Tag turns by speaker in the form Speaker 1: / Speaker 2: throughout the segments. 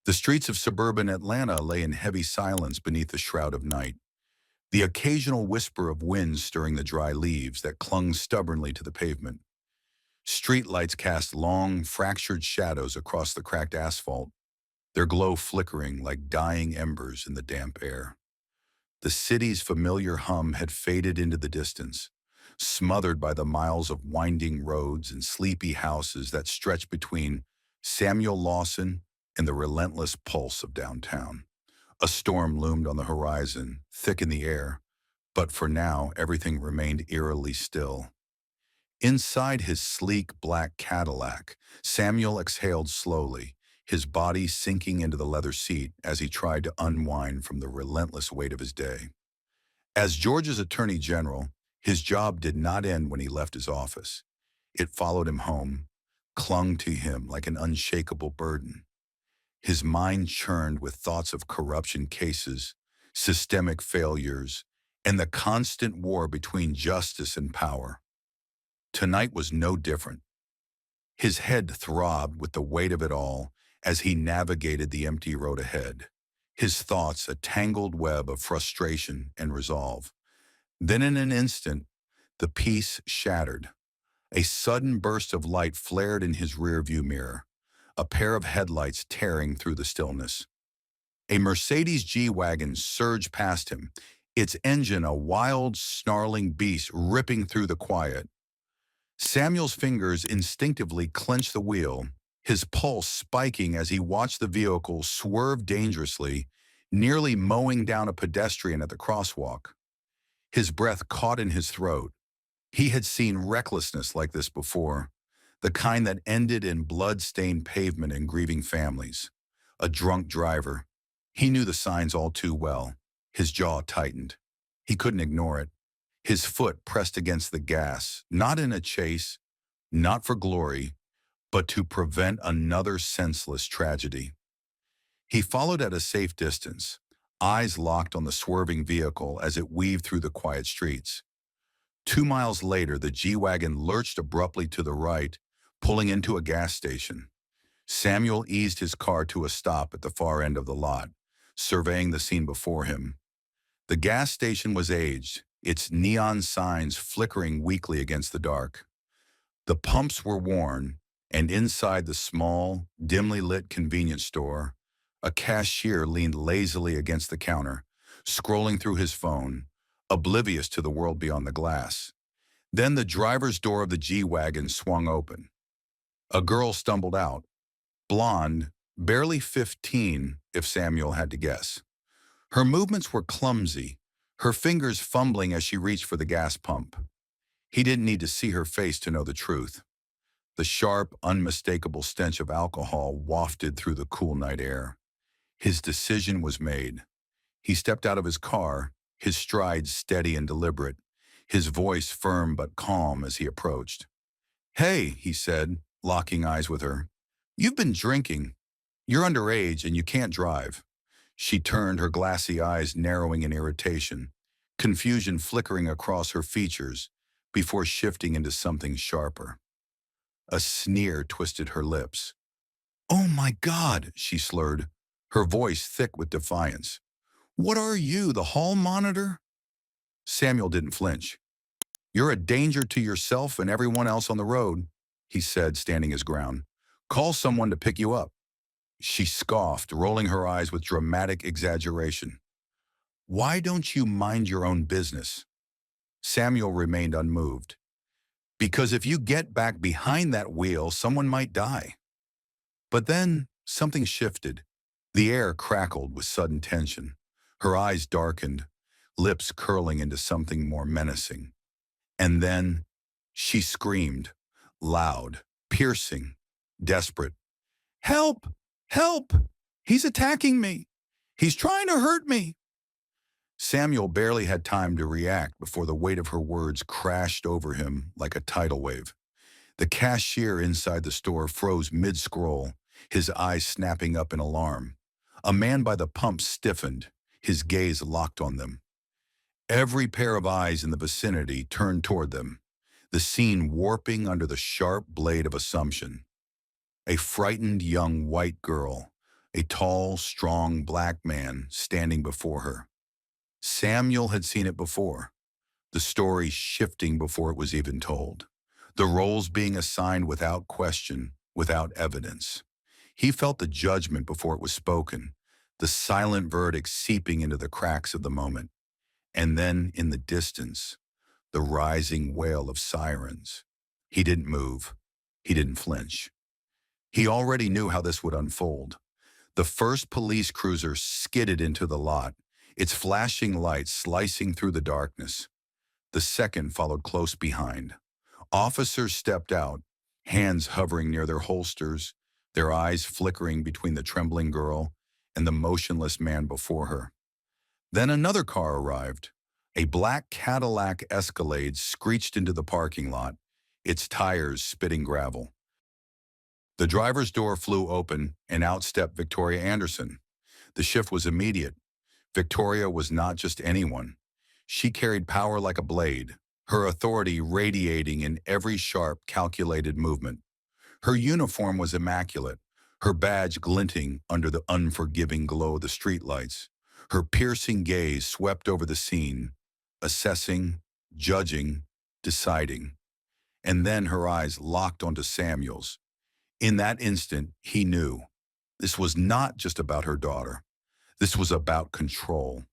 Speaker 1: The streets of suburban Atlanta lay in heavy silence beneath the shroud of night, the occasional whisper of wind stirring the dry leaves that clung stubbornly to the pavement. Streetlights cast long, fractured shadows across the cracked asphalt, their glow flickering like dying embers in the damp air. The city's familiar hum had faded into the distance, smothered by the miles of winding roads and sleepy houses that stretched between Samuel Lawson and the relentless pulse of downtown. A storm loomed on the horizon, thick in the air, but for now everything remained eerily still. Inside his sleek black Cadillac, Samuel exhaled slowly, his body sinking into the leather seat as he tried to unwind from the relentless weight of his day. As Georgia's Attorney General, his job did not end when he left his office. It followed him home, clung to him like an unshakable burden. His mind churned with thoughts of corruption cases, systemic failures, and the constant war between justice and power. Tonight was no different. His head throbbed with the weight of it all as he navigated the empty road ahead, his thoughts a tangled web of frustration and resolve. Then in an instant, the peace shattered. A sudden burst of light flared in his rearview mirror, a pair of headlights tearing through the stillness. A Mercedes G-Wagon surged past him, its engine a wild, snarling beast ripping through the quiet. Samuel's fingers instinctively clenched the wheel, his pulse spiking as he watched the vehicle swerve dangerously, nearly mowing down a pedestrian at the crosswalk. His breath caught in his throat. He had seen recklessness like this before, the kind that ended in blood-stained pavement and grieving families. A drunk driver. He knew the signs all too well. His jaw tightened. He couldn't ignore it. His foot pressed against the gas, not in a chase, not for glory, but to prevent another senseless tragedy. He followed at a safe distance, eyes locked on the swerving vehicle as it weaved through the quiet streets. 2 miles later, the G-Wagon lurched abruptly to the right, pulling into a gas station. Samuel eased his car to a stop at the far end of the lot, surveying the scene before him. The gas station was aged, its neon signs flickering weakly against the dark. The pumps were worn, and inside the small, dimly lit convenience store, a cashier leaned lazily against the counter, scrolling through his phone, oblivious to the world beyond the glass. Then the driver's door of the G-Wagon swung open. A girl stumbled out, blonde, barely 15 if Samuel had to guess. Her movements were clumsy, her fingers fumbling as she reached for the gas pump. He didn't need to see her face to know the truth. The sharp, unmistakable stench of alcohol wafted through the cool night air. His decision was made. He stepped out of his car, his stride steady and deliberate, his voice firm but calm as he approached. "Hey," he said, locking eyes with her. "You've been drinking. You're underage and you can't drive." She turned, her glassy eyes narrowing in irritation, confusion flickering across her features before shifting into something sharper. A sneer twisted her lips. "Oh my God," she slurred, her voice thick with defiance. "What are you, the hall monitor?" Samuel didn't flinch. "You're a danger to yourself and everyone else on the road," he said, standing his ground. "Call someone to pick you up." She scoffed, rolling her eyes with dramatic exaggeration. "Why don't you mind your own business?" Samuel remained unmoved. "Because if you get back behind that wheel, someone might die." But then something shifted. The air crackled with sudden tension. Her eyes darkened, lips curling into something more menacing. And then she screamed, loud, piercing, desperate. "Help! Help! He's attacking me! He's trying to hurt me!" Samuel barely had time to react before the weight of her words crashed over him like a tidal wave. The cashier inside the store froze mid-scroll, his eyes snapping up in alarm. A man by the pump stiffened, his gaze locked on them. Every pair of eyes in the vicinity turned toward them, the scene warping under the sharp blade of assumption. A frightened young white girl, a tall, strong black man standing before her. Samuel had seen it before, the story shifting before it was even told, the roles being assigned without question, without evidence. He felt the judgment before it was spoken, the silent verdict seeping into the cracks of the moment. And then, in the distance, the rising wail of sirens. He didn't move. He didn't flinch. He already knew how this would unfold. The first police cruiser skidded into the lot, its flashing lights slicing through the darkness. The second followed close behind. Officers stepped out, hands hovering near their holsters, their eyes flickering between the trembling girl and the motionless man before her. Then another car arrived. A black Cadillac Escalade screeched into the parking lot, its tires spitting gravel. The driver's door flew open, and out stepped Victoria Anderson. The shift was immediate. Victoria was not just anyone. She carried power like a blade, her authority radiating in every sharp, calculated movement. Her uniform was immaculate, her badge glinting under the unforgiving glow of the streetlights. Her piercing gaze swept over the scene, assessing, judging, deciding. And then her eyes locked onto Samuel's. In that instant, he knew. This was not just about her daughter. This was about control.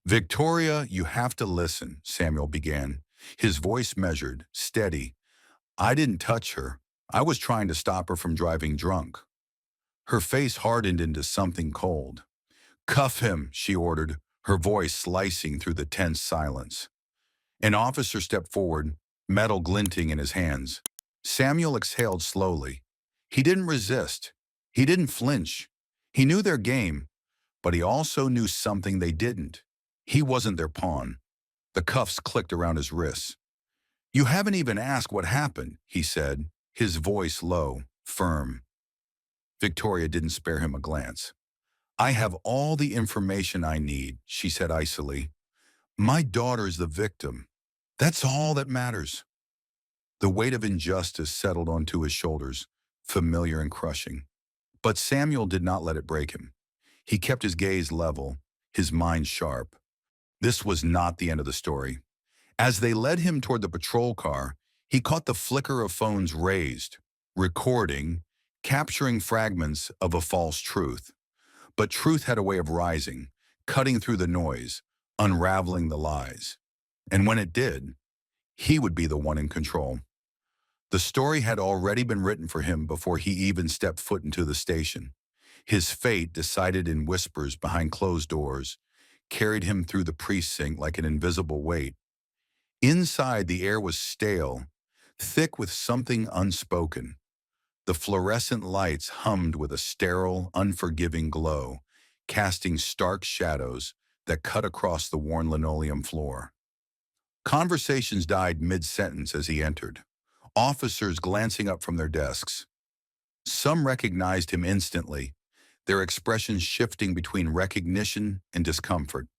Speaker 1: "Victoria, you have to listen," Samuel began, his voice measured, steady. "I didn't touch her. I was trying to stop her from driving drunk." Her face hardened into something cold. "Cuff him," she ordered, her voice slicing through the tense silence. An officer stepped forward, metal glinting in his hands. Samuel exhaled slowly. He didn't resist. He didn't flinch. He knew their game, but he also knew something they didn't. He wasn't their pawn. The cuffs clicked around his wrists. "You haven't even asked what happened," he said, his voice low, firm. Victoria didn't spare him a glance. "I have all the information I need," she said icily. "My daughter's the victim. That's all that matters." The weight of injustice settled onto his shoulders, familiar and crushing. But Samuel did not let it break him. He kept his gaze level, his mind sharp. This was not the end of the story. As they led him toward the patrol car, he caught the flicker of phones raised, recording, capturing fragments of a false truth. But truth had a way of rising, cutting through the noise, unraveling the lies. And when it did, he would be the one in control. The story had already been written for him before he even stepped foot into the station. His fate, decided in whispers behind closed doors, carried him through the precinct like an invisible weight. Inside, the air was stale, thick with something unspoken. The fluorescent lights hummed with a sterile, unforgiving glow, casting stark shadows that cut across the worn linoleum floor. Conversations died mid-sentence as he entered, officers glancing up from their desks. Some recognized him instantly, their expressions shifting between recognition and discomfort.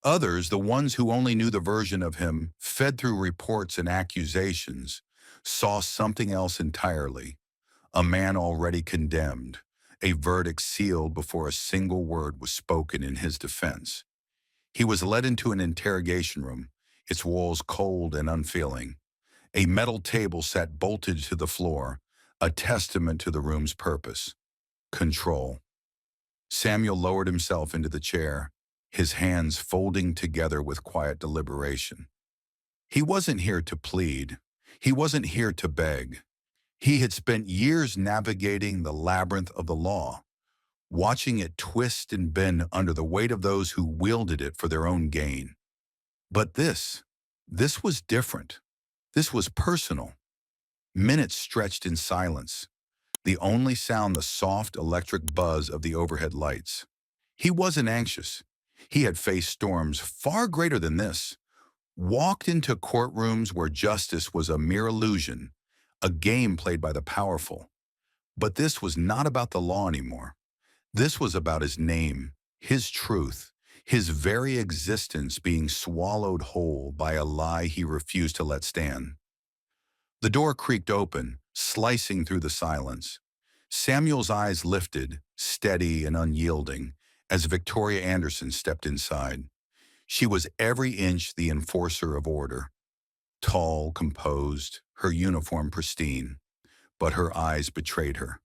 Speaker 1: Others, the ones who only knew the version of him fed through reports and accusations, saw something else entirely. A man already condemned, a verdict sealed before a single word was spoken in his defense. He was led into an interrogation room, its walls cold and unfeeling. A metal table sat bolted to the floor, a testament to the room's purpose: control. Samuel lowered himself into the chair, his hands folding together with quiet deliberation. He wasn't here to plead. He wasn't here to beg. He had spent years navigating the labyrinth of the law, watching it twist and bend under the weight of those who wielded it for their own gain. But this was different. This was personal. Minutes stretched in silence, the only sound the soft electric buzz of the overhead lights. He wasn't anxious. He had faced storms far greater than this, walked into courtrooms where justice was a mere illusion, a game played by the powerful. But this was not about the law anymore. This was about his name, his truth, his very existence being swallowed whole by a lie he refused to let stand. The door creaked open, slicing through the silence. Samuel's eyes lifted, steady and unyielding, as Victoria Anderson stepped inside. She was every inch the enforcer of order, tall, composed, her uniform pristine, but her eyes betrayed her.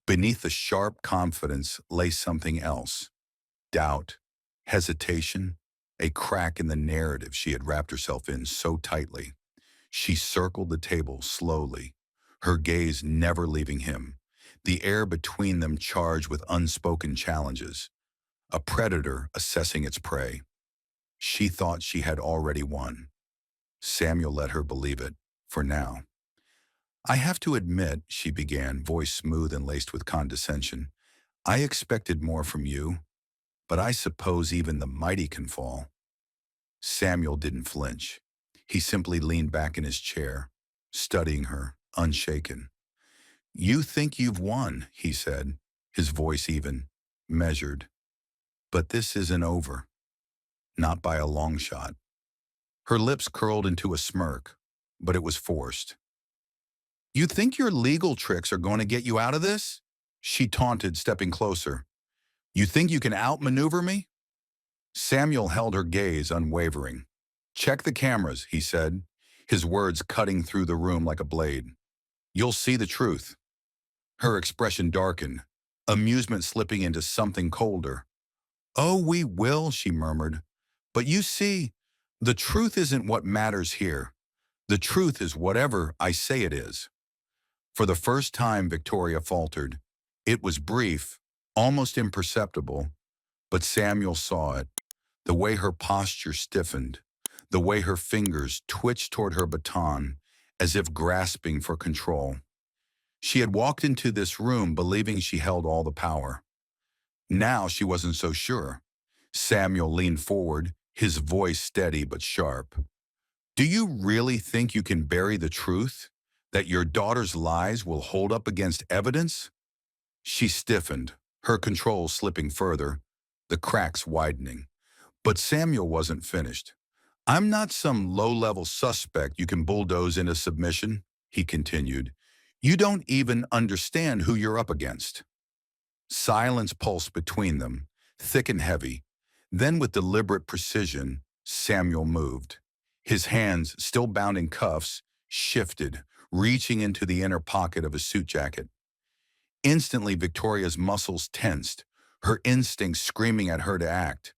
Speaker 1: Beneath the sharp confidence lay something else: doubt, hesitation, a crack in the narrative she had wrapped herself in so tightly. She circled the table slowly, her gaze never leaving him, the air between them charged with unspoken challenges, a predator assessing its prey. She thought she had already won. Samuel let her believe it, for now. "I have to admit," she began, voice smooth and laced with condescension, "I expected more from you, but I suppose even the mighty can fall." Samuel didn't flinch. He simply leaned back in his chair, studying her, unshaken. "You think you've won," he said, his voice even, measured. "But this isn't over. Not by a long shot." Her lips curled into a smirk, but it was forced. "You think your legal tricks are going to get you out of this?" She taunted, stepping closer. "You think you can outmaneuver me?" Samuel held her gaze unwavering. "Check the cameras," he said, his words cutting through the room like a blade. "You'll see the truth." Her expression darkened, amusement slipping into something colder. "Oh, we will," she murmured. "But you see, the truth isn't what matters here. The truth is whatever I say it is." For the first time, Victoria faltered. It was brief, almost imperceptible, but Samuel saw it. The way her posture stiffened, the way her fingers twitched toward her baton, as if grasping for control. She had walked into this room believing she held all the power. Now she wasn't so sure. Samuel leaned forward, his voice steady but sharp. "Do you really think you can bury the truth? That your daughter's lies will hold up against evidence?" She stiffened, her control slipping further, the cracks widening. But Samuel wasn't finished. "I'm not some low-level suspect you can bulldoze into submission," he continued. "You don't even understand who you're up against." Silence pulsed between them, thick and heavy. Then with deliberate precision, Samuel moved. His hands, still bound in cuffs, shifted, reaching into the inner pocket of his suit jacket. Instantly, Victoria's muscles tensed, her instincts screaming at her to act.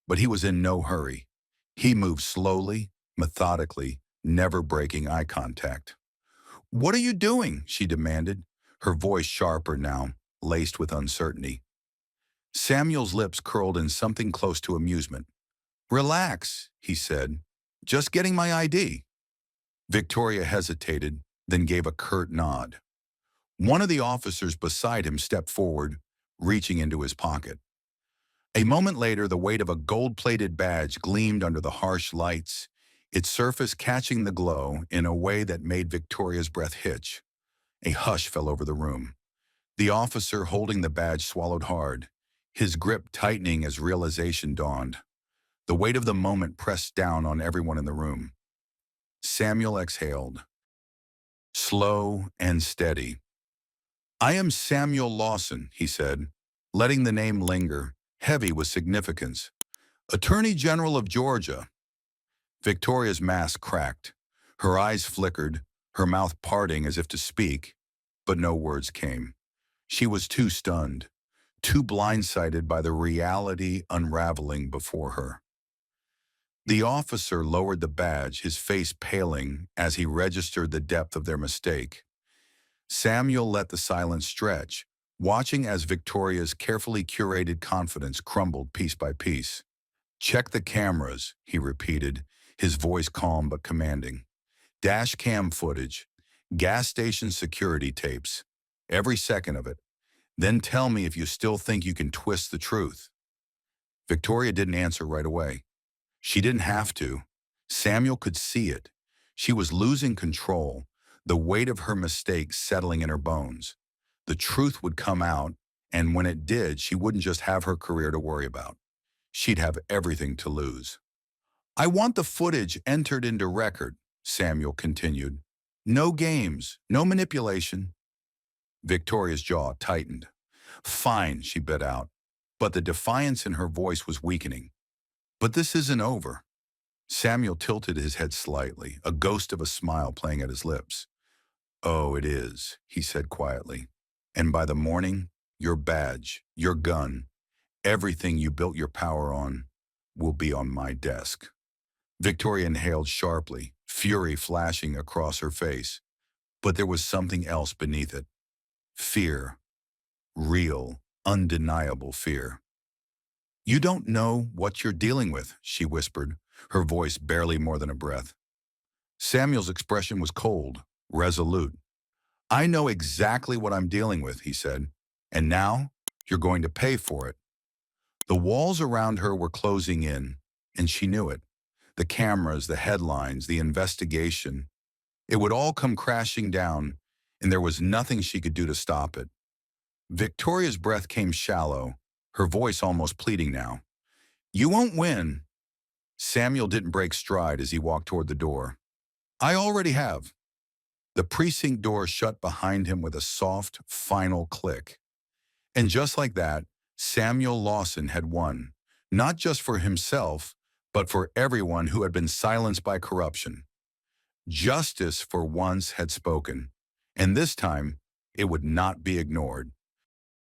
Speaker 1: But he was in no hurry. He moved slowly, methodically, never breaking eye contact. "What are you doing?" she demanded, her voice sharper now, laced with uncertainty. Samuel's lips curled in something close to amusement. "Relax," he said. "Just getting my ID." Victoria hesitated, then gave a curt nod. One of the officers beside him stepped forward, reaching into his pocket. A moment later, the weight of a gold-plated badge gleamed under the harsh lights, its surface catching the glow in a way that made Victoria's breath hitch. A hush fell over the room. The officer holding the badge swallowed hard, his grip tightening as realization dawned. The weight of the moment pressed down on everyone in the room. Samuel exhaled, slow and steady. "I am Samuel Lawson," he said, letting the name linger, heavy with significance. "Attorney General of Georgia." Victoria's mask cracked. Her eyes flickered, her mouth parting as if to speak, but no words came. She was too stunned, too blindsided by the reality unraveling before her. The officer lowered the badge, his face paling as he registered the depth of their mistake. Samuel let the silence stretch, watching as Victoria's carefully curated confidence crumbled piece by piece. "Check the cameras," he repeated, his voice calm but commanding. "Dash cam footage, gas station security tapes, every second of it. Then tell me if you still think you can twist the truth." Victoria didn't answer right away. She didn't have to. Samuel could see it. She was losing control, the weight of her mistake settling in her bones. The truth would come out, and when it did, she wouldn't just have her career to worry about. She'd have everything to lose. "I want the footage entered into record," Samuel continued. "No games, no manipulation." Victoria's jaw tightened. Fine, she bit out. But the defiance in her voice was weakening. But this isn't over. Samuel tilted his head slightly, a ghost of a smile playing at his lips. Oh, it is, he said quietly. And by the morning, your badge, your gun, everything you built your power on, will be on my desk. Victoria inhaled sharply, fury flashing across her face. But there was something else beneath it. Fear. Real, undeniable fear. You don't know what you're dealing with, she whispered, her voice barely more than a breath. Samuel's expression was cold, resolute. I know exactly what I'm dealing with, he said, and now you're going to pay for it. The walls around her were closing in, and she knew it. The cameras, the headlines, the investigation. It would all come crashing down, and there was nothing she could do to stop it. Victoria's breath came shallow, her voice almost pleading now. You won't win. Samuel didn't break stride as he walked toward the door. I already have. The precinct door shut behind him with a soft, final click. And just like that, Samuel Lawson had won, not just for himself, but for everyone who had been silenced by corruption. Justice for once had spoken, and this time it would not be ignored.